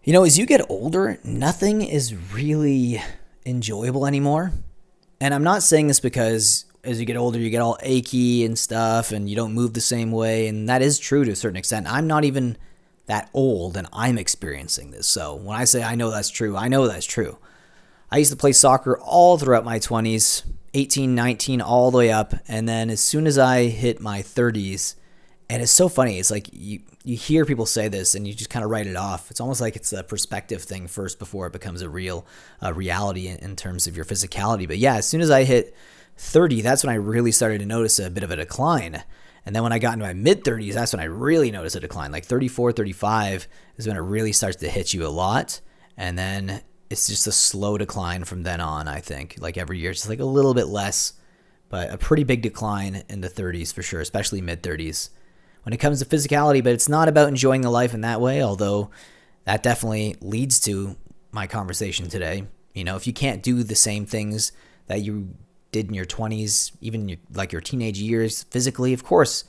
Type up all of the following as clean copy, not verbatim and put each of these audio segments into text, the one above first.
As you get older, nothing is really enjoyable anymore. And I'm not saying this because as you get older, you get all achy and stuff and you don't move the same way. And that is true to a certain extent. I'm not even that old and I'm experiencing this. So when I say I know that's true, I know that's true. I used to play soccer all throughout my 20s, 18, 19, all the way up. And then as soon as I hit my 30s, and it's so funny. It's like you hear people say this and you just kind of write it off. It's almost like it's a perspective thing first before it becomes a real reality in terms of your physicality. But yeah, as soon as I hit 30, that's when I really started to notice a bit of a decline. And then when I got into my mid 30s, that's when I really noticed a decline. Like 34, 35 is when it really starts to hit you a lot. And then it's just a slow decline from then on, I think. Like every year, it's just like a little bit less, but a pretty big decline in the 30s for sure, especially mid 30s. When it comes to physicality, but it's not about enjoying the life in that way, although that definitely leads to my conversation today. If you can't do the same things that you did in your 20s, even like your teenage years physically, of course,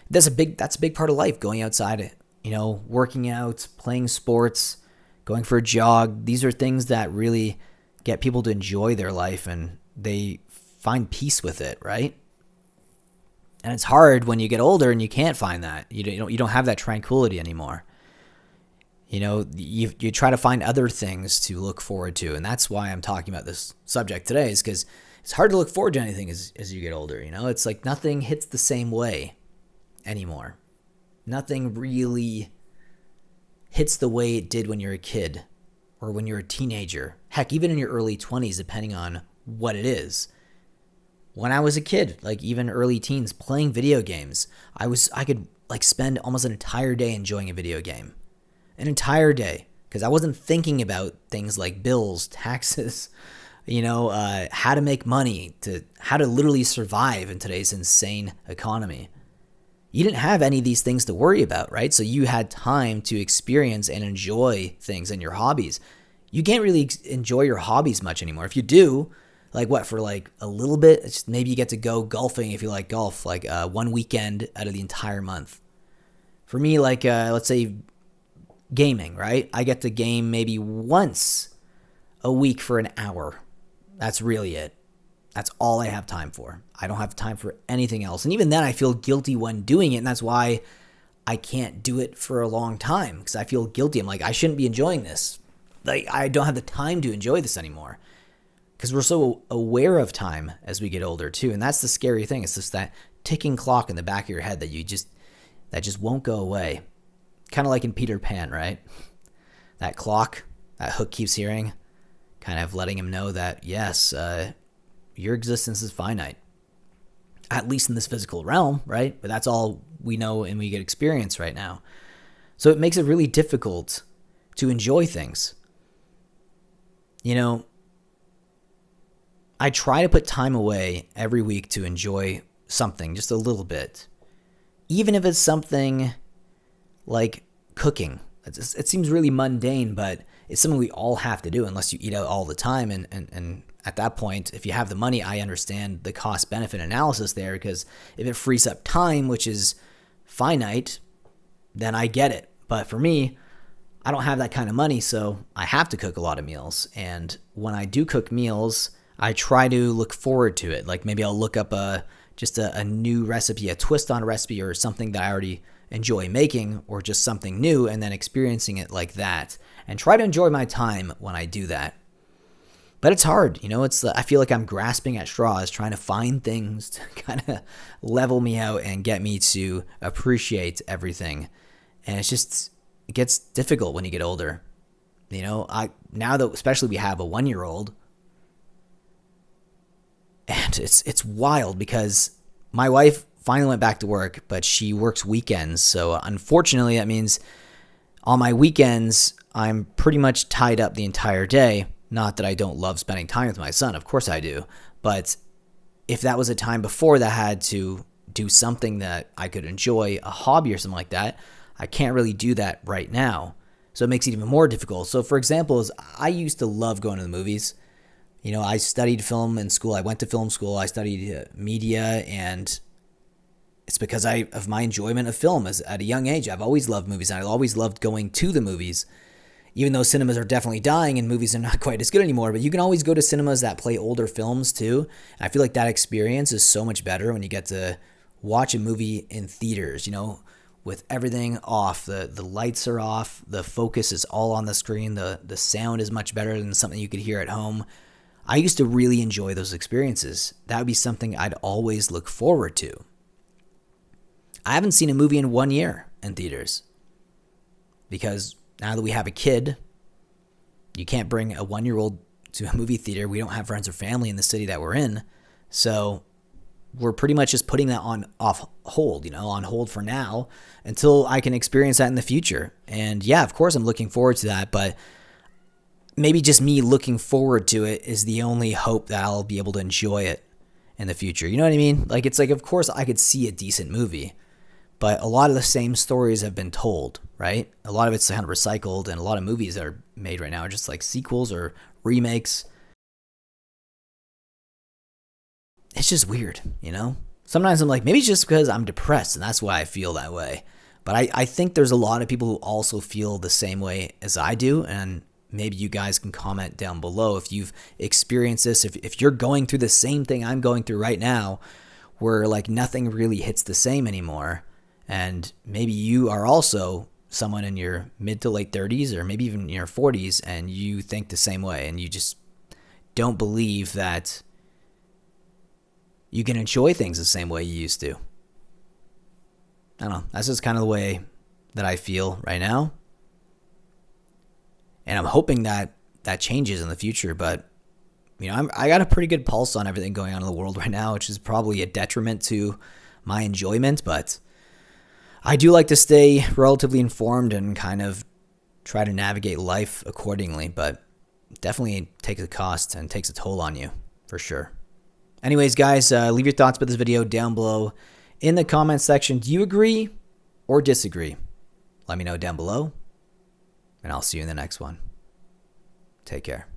that's a big part of life, going outside, working out, playing sports, going for a jog. These are things that really get people to enjoy their life and they find peace with it, right? And it's hard when you get older and you can't find that. You don't have that tranquility anymore. You try to find other things to look forward to, and that's why I'm talking about this subject today. Is because it's hard to look forward to anything as you get older. It's like nothing hits the same way anymore. Nothing really hits the way it did when you're a kid or when you're a teenager. Heck, even in your early 20s, depending on what it is. When I was a kid, like even early teens, playing video games, I could like spend almost an entire day enjoying a video game. An entire day. Because I wasn't thinking about things like bills, taxes, how to make money, how to literally survive in today's insane economy. You didn't have any of these things to worry about, right? So you had time to experience and enjoy things and your hobbies. You can't really enjoy your hobbies much anymore. If you do, like what, for like a little bit, it's just maybe you get to go golfing if you like golf, like one weekend out of the entire month. For me, like let's say gaming, right? I get to game maybe once a week for an hour. That's really it. That's all I have time for. I don't have time for anything else. And even then I feel guilty when doing it. And that's why I can't do it for a long time, because I feel guilty. I'm like, I shouldn't be enjoying this. Like, I don't have the time to enjoy this anymore. Because we're so aware of time as we get older too. And that's the scary thing. It's just that ticking clock in the back of your head that just won't go away. Kind of like in Peter Pan, right? That clock that Hook keeps hearing, kind of letting him know that, yes, your existence is finite. At least in this physical realm, right? But that's all we know and we get experience right now. So it makes it really difficult to enjoy things. I try to put time away every week to enjoy something just a little bit. Even if it's something like cooking. It seems really mundane, but it's something we all have to do unless you eat out all the time. And at that point, if you have the money, I understand the cost-benefit analysis there, because if it frees up time, which is finite, then I get it. But for me, I don't have that kind of money, so I have to cook a lot of meals. And when I do cook meals, I try to look forward to it. Like maybe I'll look up a new recipe, a twist on a recipe, or something that I already enjoy making, or just something new, and then experiencing it like that. And try to enjoy my time when I do that. But it's hard, I feel like I'm grasping at straws, trying to find things to kind of level me out and get me to appreciate everything. And it gets difficult when you get older. Now that especially we have a 1-year-old, and it's wild because my wife finally went back to work, but she works weekends. So unfortunately, that means on my weekends, I'm pretty much tied up the entire day. Not that I don't love spending time with my son. Of course I do. But if that was a time before that I had to do something that I could enjoy, a hobby or something like that, I can't really do that right now. So it makes it even more difficult. So for example, I used to love going to the movies. I studied film in school. I went to film school. I studied media, and it's because of my enjoyment of film at a young age. I've always loved movies, and I always loved going to the movies. even though cinemas are definitely dying and movies are not quite as good anymore, but you can always go to cinemas that play older films too. And I feel like that experience is so much better when you get to watch a movie in theaters, with everything off. The lights are off, the focus is all on the screen, the sound is much better than something you could hear at home. I used to really enjoy those experiences. That would be something I'd always look forward to. I haven't seen a movie in 1 year in theaters because now that we have a kid, you can't bring a 1-year-old to a movie theater. We don't have friends or family in the city that we're in. So we're pretty much just putting that on hold for now until I can experience that in the future. And yeah, of course I'm looking forward to that, but maybe just me looking forward to it is the only hope that I'll be able to enjoy it in the future. You know what I mean? Like, it's like, of course I could see a decent movie, but a lot of the same stories have been told, right? A lot of it's kind of recycled, and a lot of movies that are made right now are just like sequels or remakes. It's just weird, Sometimes I'm like, maybe it's just because I'm depressed and that's why I feel that way. But I think there's a lot of people who also feel the same way as I do, and maybe you guys can comment down below if you've experienced this, if you're going through the same thing I'm going through right now, where like nothing really hits the same anymore. And maybe you are also someone in your mid to late 30s or maybe even in your 40s and you think the same way and you just don't believe that you can enjoy things the same way you used to. I don't know. That's just kind of the way that I feel right now. And I'm hoping that that changes in the future. But, I got a pretty good pulse on everything going on in the world right now, which is probably a detriment to my enjoyment. But I do like to stay relatively informed and kind of try to navigate life accordingly. But definitely takes a cost and takes a toll on you, for sure. Anyways, guys, leave your thoughts about this video down below in the comment section. Do you agree or disagree? Let me know down below, and I'll see you in the next one. Take care.